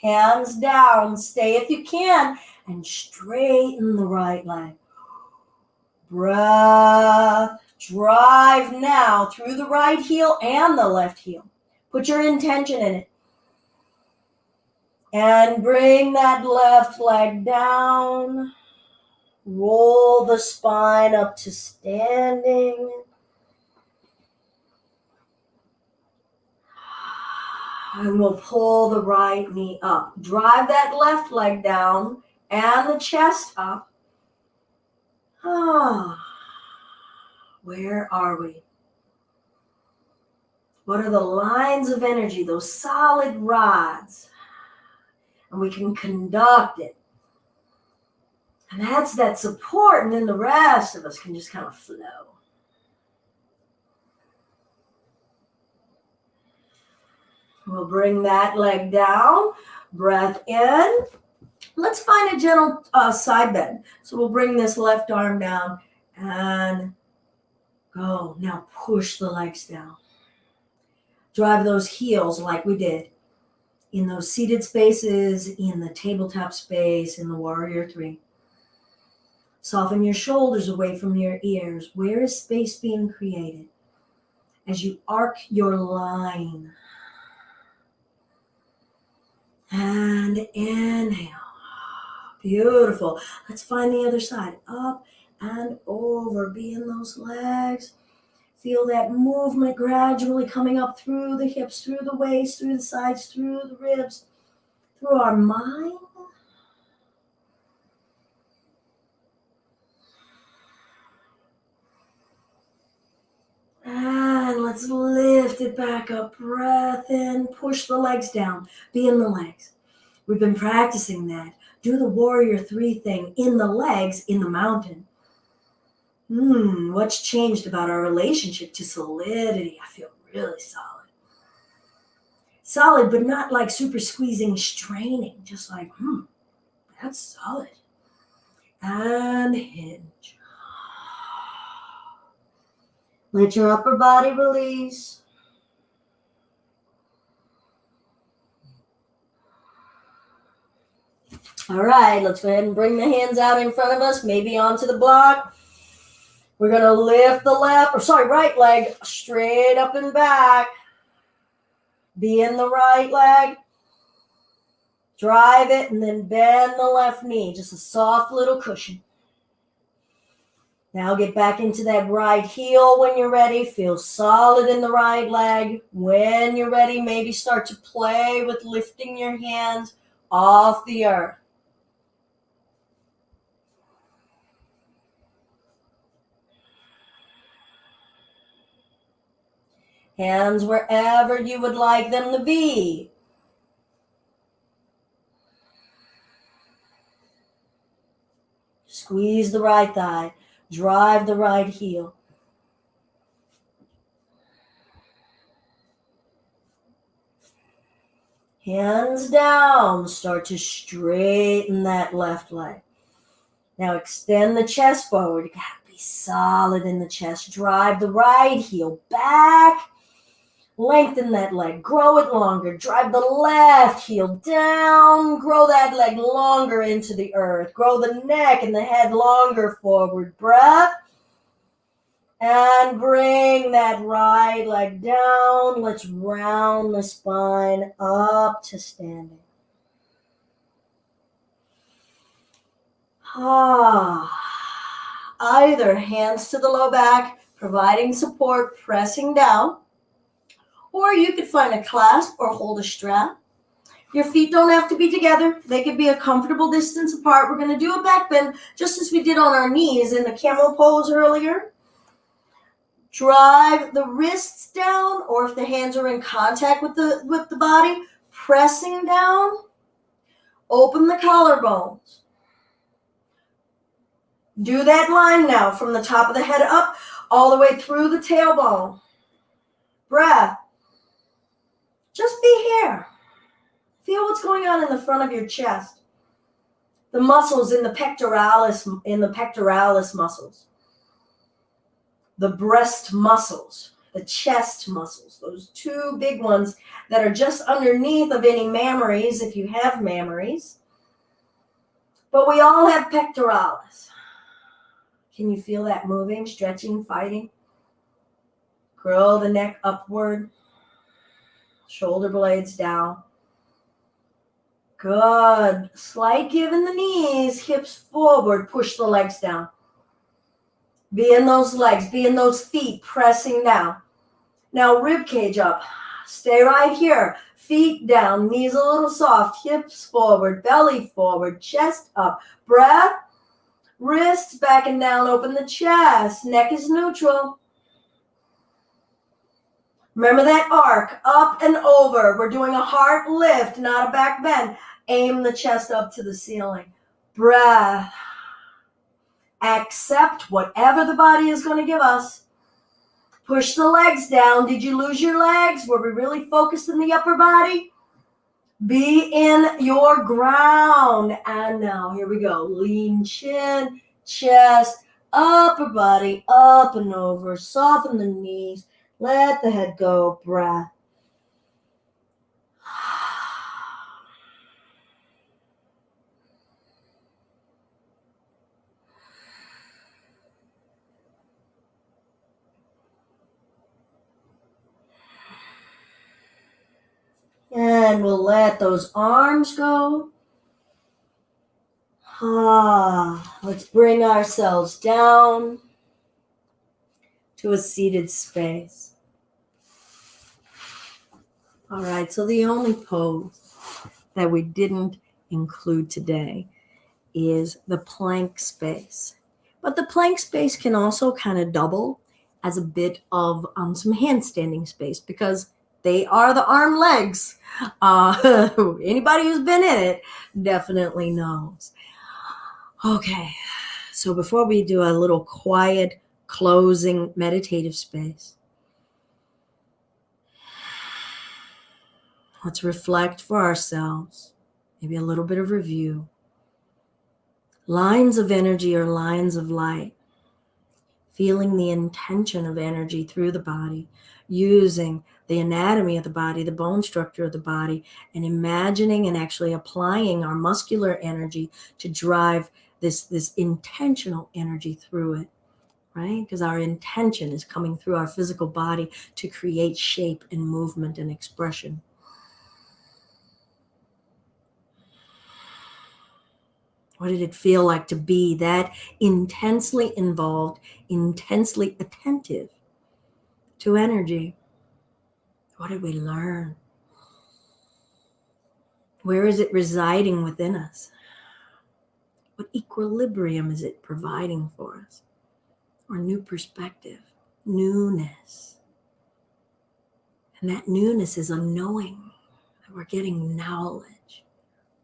Hands down. Stay if you can. And straighten the right leg. Breath. Drive now through the right heel and the left heel. Put your intention in it. And bring that left leg down. Roll the spine up to standing. And we'll pull the right knee up. Drive that left leg down and the chest up. Where are we? What are the lines of energy, those solid rods? And we can conduct it. And that's that support, and then the rest of us can just kind of flow. We'll bring that leg down, breath in. Let's find a gentle side bend. So we'll bring this left arm down and go. Now push the legs down. Drive those heels like we did in those seated spaces, in the tabletop space, in the warrior three. Soften your shoulders away from your ears. Where is space being created? As you arc your line. And inhale. Beautiful. Let's find the other side. Up and over. Be in those legs. Feel that movement gradually coming up through the hips, through the waist, through the sides, through the ribs, through our mind. And let's lift it back up. Breath in. Push the legs down. Be in the legs. We've been practicing that. Do the warrior three thing in the legs in the mountain. What's changed about our relationship to solidity? I feel really solid. Solid, but not like super squeezing, straining. Just like, that's solid. And hinge. Let your upper body release. All right, let's go ahead and bring the hands out in front of us, maybe onto the block. We're going to lift the right leg straight up and back. Be in the right leg. Drive it and then bend the left knee. Just a soft little cushion. Now get back into that right heel when you're ready. Feel solid in the right leg. When you're ready, maybe start to play with lifting your hands off the earth. Hands wherever you would like them to be. Squeeze the right thigh. Drive the right heel. Hands down. Start to straighten that left leg. Now extend the chest forward. You gotta be solid in the chest. Drive the right heel back. Lengthen that leg. Grow it longer. Drive the left heel down. Grow that leg longer into the earth. Grow the neck and the head longer forward. Breath. And bring that right leg down. Let's round the spine up to standing. Either hands to the low back, providing support, pressing down. Or you could find a clasp or hold a strap. Your feet don't have to be together. They could be a comfortable distance apart. We're going to do a back bend just as we did on our knees in the camel pose earlier. Drive the wrists down, or if the hands are in contact with the body, pressing down. Open the collarbones. Do that line now from the top of the head up all the way through the tailbone. Breath. Just be here. Feel what's going on in the front of your chest. The muscles in the pectoralis muscles. The breast muscles, the chest muscles, those two big ones that are just underneath of any mammaries, if you have mammaries. But we all have pectoralis. Can you feel that moving, stretching, fighting? Curl the neck upward. Shoulder blades down. Good. Slight give in the knees, hips forward, push the legs down. Be in those legs, be in those feet, pressing down. Now rib cage up. Stay right here. Feet down, knees a little soft, hips forward, belly forward, chest up. Breath. Wrists back and down, open the chest. Neck is neutral. Remember that arc, up and over. We're doing a heart lift, not a back bend. Aim the chest up to the ceiling. Breath. Accept whatever the body is going to give us. Push the legs down. Did you lose your legs? Were we really focused in the upper body? Be in your ground. And now, here we go. Lean chin, chest, upper body, up and over. Soften the knees. Let the head go. Breath. And we'll let those arms go. Let's bring ourselves down to a seated space. All right, so the only pose that we didn't include today is the plank space. But the plank space can also kind of double as a bit of some handstanding space because they are the arm legs. Anybody who's been in it definitely knows. Okay, so before we do a little quiet closing meditative space, let's reflect for ourselves, maybe a little bit of review. Lines of energy or lines of light, feeling the intention of energy through the body, using the anatomy of the body, the bone structure of the body, and imagining and actually applying our muscular energy to drive this intentional energy through it, right? Because our intention is coming through our physical body to create shape and movement and expression. What did it feel like to be that intensely involved, intensely attentive to energy? What did we learn? Where is it residing within us? What equilibrium is it providing for us? Or new perspective, newness. And that newness is a knowing that we're getting knowledge,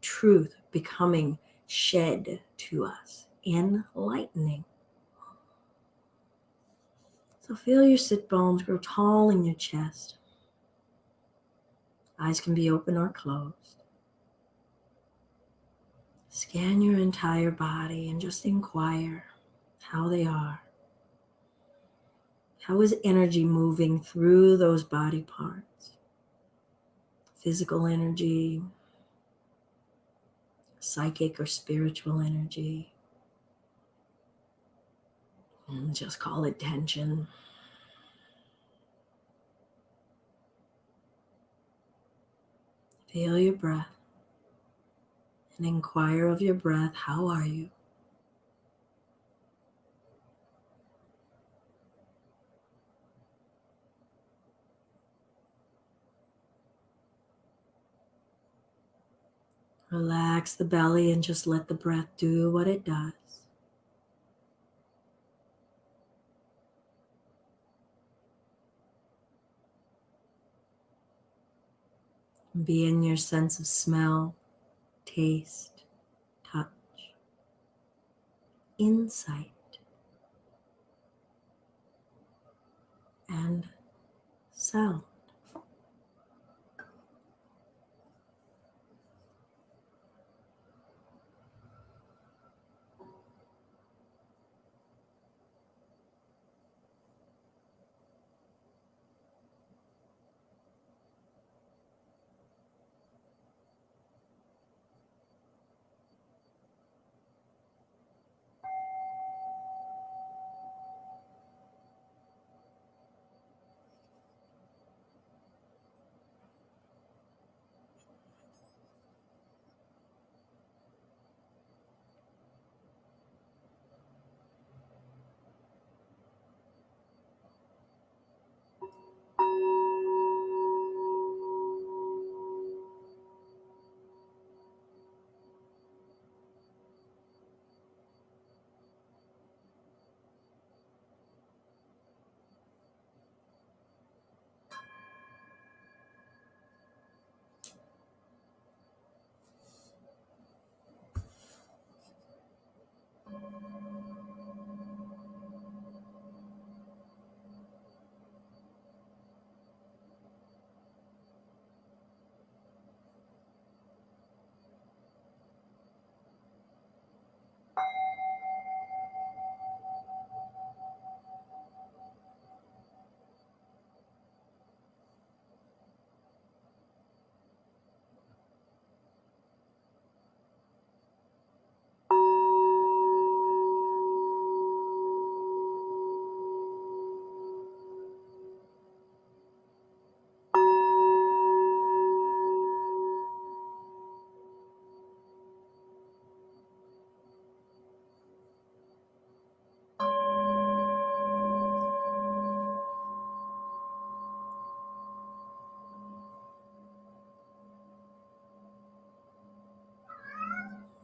truth becoming shed to us, enlightening. So feel your sit bones grow tall in your chest. Eyes can be open or closed. Scan your entire body and just inquire how they are. How is energy moving through those body parts? Physical energy, psychic or spiritual energy. Just call it tension. Feel your breath and inquire of your breath. How are you? Relax the belly and just let the breath do what it does. Be in your sense of smell, taste, touch, insight, and sound.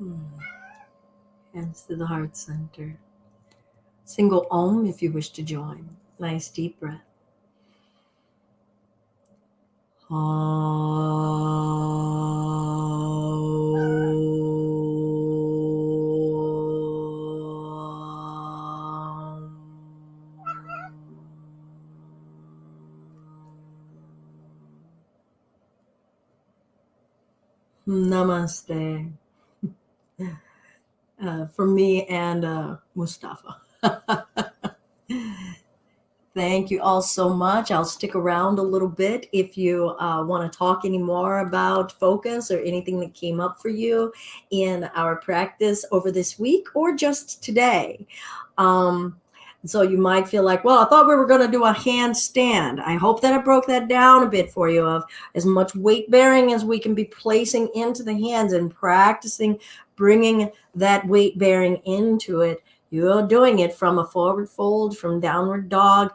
Hands to the heart center. Single Om if you wish to join. Nice deep breath. Namaste. For me and Mustafa. Thank you all so much. I'll stick around a little bit if you want to talk any more about focus or anything that came up for you in our practice over this week or just today. So you might feel like, well, I thought we were going to do a handstand. I hope that I broke that down a bit for you of as much weight bearing as we can be placing into the hands and practicing bringing that weight bearing into it. You're doing it from a forward fold, from downward dog.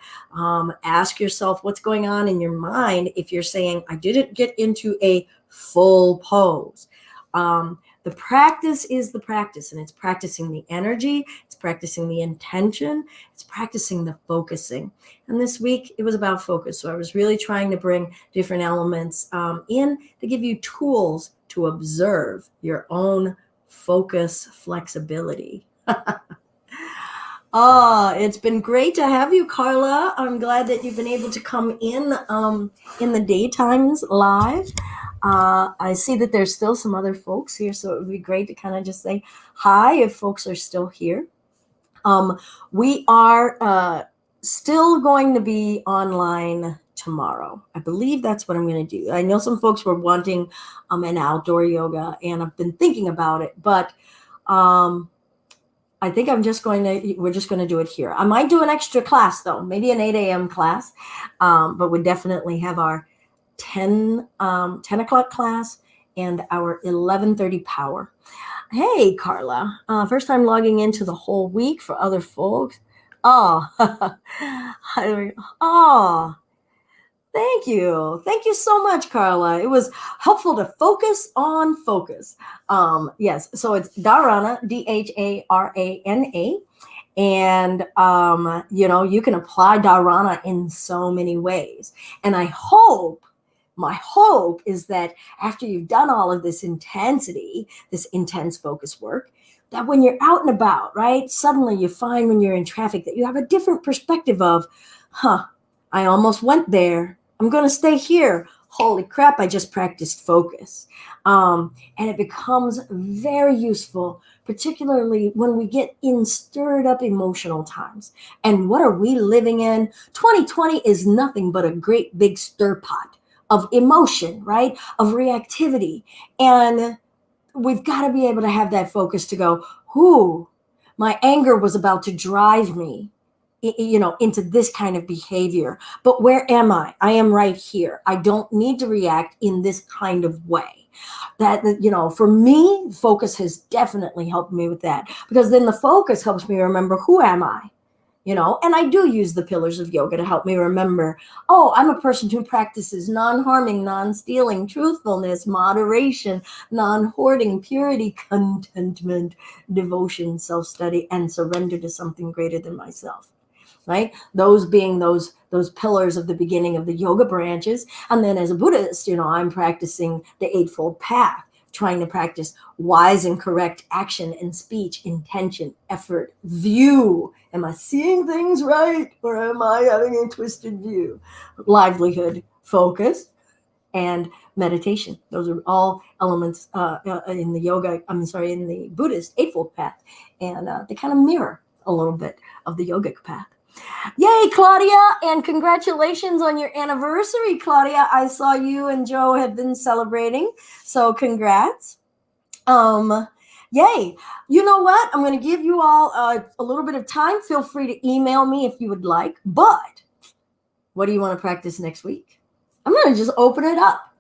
Ask yourself what's going on in your mind if you're saying, I didn't get into a full pose. The practice is the practice, and it's practicing the energy, it's practicing the intention, it's practicing the focusing. And this week, it was about focus. So I was really trying to bring different elements in to give you tools to observe your own focus flexibility. It's been great to have you, Carla. I'm glad that you've been able to come in the daytimes live. I see that there's still some other folks here, so it would be great to kind of just say hi if folks are still here. We are still going to be online tomorrow. I believe that's what I'm going to do. I know some folks were wanting an outdoor yoga, and I've been thinking about it, but I think we're just going to do it here. I might do an extra class though, maybe an 8 a.m. class, but we definitely have our 10 o'clock class and our 11:30 power. Hey, Carla, first time logging into the whole week for other folks. Oh, oh, thank you. Thank you so much, Carla. It was helpful to focus on focus. Yes, so it's Dharana, Dharana. And, you can apply Dharana in so many ways. And my hope is that after you've done all of this intensity, this intense focus work, that when you're out and about, right, suddenly you find when you're in traffic that you have a different perspective of, I almost went there. I'm going to stay here. Holy crap, I just practiced focus. And it becomes very useful, particularly when we get in stirred up emotional times. And what are we living in? 2020 is nothing but a great big stir pot of emotion, right? Of reactivity. And we've got to be able to have that focus to go, my anger was about to drive me into this kind of behavior. But where am I? I am right here. I don't need to react in this kind of way. That, for me, focus has definitely helped me with that, because then the focus helps me remember, who am I? And I do use the pillars of yoga to help me remember, I'm a person who practices non-harming, non-stealing, truthfulness, moderation, non-hoarding, purity, contentment, devotion, self-study, and surrender to something greater than myself. Right? Those being those pillars of the beginning of the yoga branches. And then as a Buddhist, I'm practicing the Eightfold Path, trying to practice wise and correct action and speech, intention, effort, view. Am I seeing things right, or am I having a twisted view? Livelihood, focus, and meditation. Those are all elements in the Buddhist Eightfold Path. And they kind of mirror a little bit of the yogic path. Yay, Claudia, and congratulations on your anniversary, Claudia. I saw you and Joe had been celebrating, so congrats. Yay. You know what? I'm going to give you all a little bit of time. Feel free to email me if you would like, but what do you want to practice next week? I'm going to just open it up.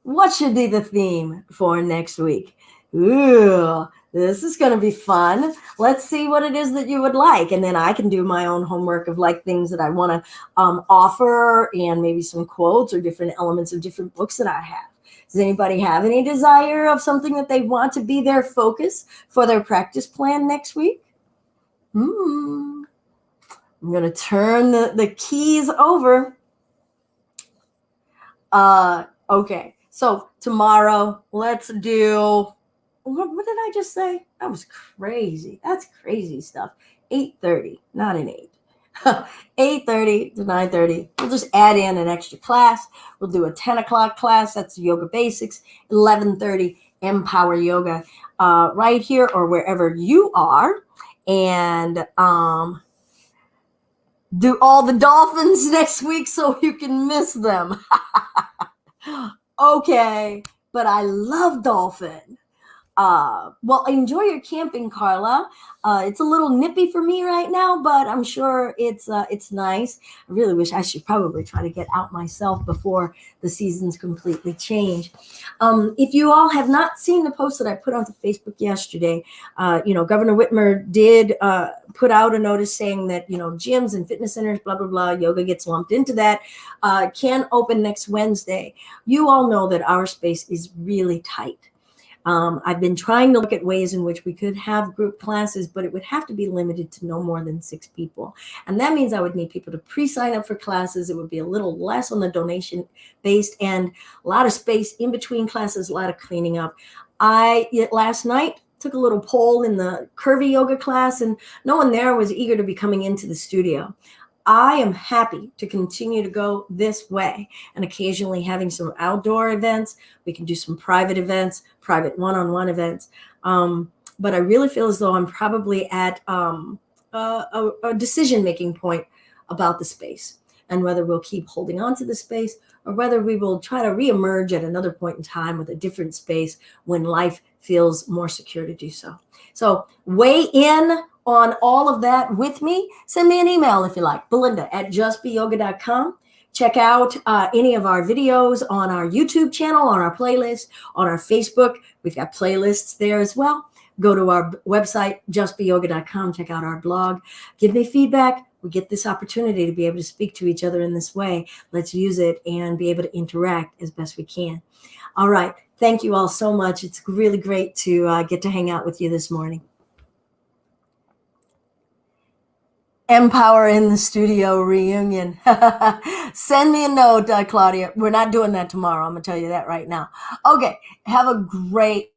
What should be the theme for next week? Ooh, this is going to be fun. Let's see what it is that you would like. And then I can do my own homework of things that I want to offer, and maybe some quotes or different elements of different books that I have. Does anybody have any desire of something that they want to be their focus for their practice plan next week? I'm going to turn the keys over. Okay. So tomorrow, let's do, what did I just say? That was crazy. That's crazy stuff. 8:30, not an 8. 8:30 to 9:30. We'll just add in an extra class. We'll do a 10 o'clock class. That's yoga basics. 11:30, empower yoga, right here or wherever you are. And do all the dolphins next week so you can miss them. Okay, but I love dolphin. Well, enjoy your camping, Carla. It's a little nippy for me right now, but I'm sure it's nice. I really wish I should probably try to get out myself before the seasons completely change. If you all have not seen the post that I put onto Facebook yesterday, Governor Whitmer did put out a notice saying that, gyms and fitness centers, blah, blah, blah, yoga gets lumped into that, can open next Wednesday. You all know that our space is really tight. I've been trying to look at ways in which we could have group classes, but it would have to be limited to no more than 6 people. And that means I would need people to pre-sign up for classes. It would be a little less on the donation based and a lot of space in between classes, a lot of cleaning up. Last night, took a little poll in the curvy yoga class, and no one there was eager to be coming into the studio. I am happy to continue to go this way and occasionally having some outdoor events. We can do some private events, private one-on-one events. But I really feel as though I'm probably at a decision-making point about the space and whether we'll keep holding on to the space or whether we will try to reemerge at another point in time with a different space when life feels more secure to do so. So weigh in on all of that with me. Send me an email if you like, belinda@justbeyoga.com. Check out any of our videos on our YouTube channel, on our playlist, on our Facebook. We've got playlists there as well. Go to our website, justbeyoga.com. Check out our blog. Give me feedback. We get this opportunity to be able to speak to each other in this way. Let's use it and be able to interact as best we can. All right. Thank you all so much. It's really great to get to hang out with you this morning. Empower in the Studio reunion. Send me a note, Claudia. We're not doing that tomorrow. I'm going to tell you that right now. Okay. Have a great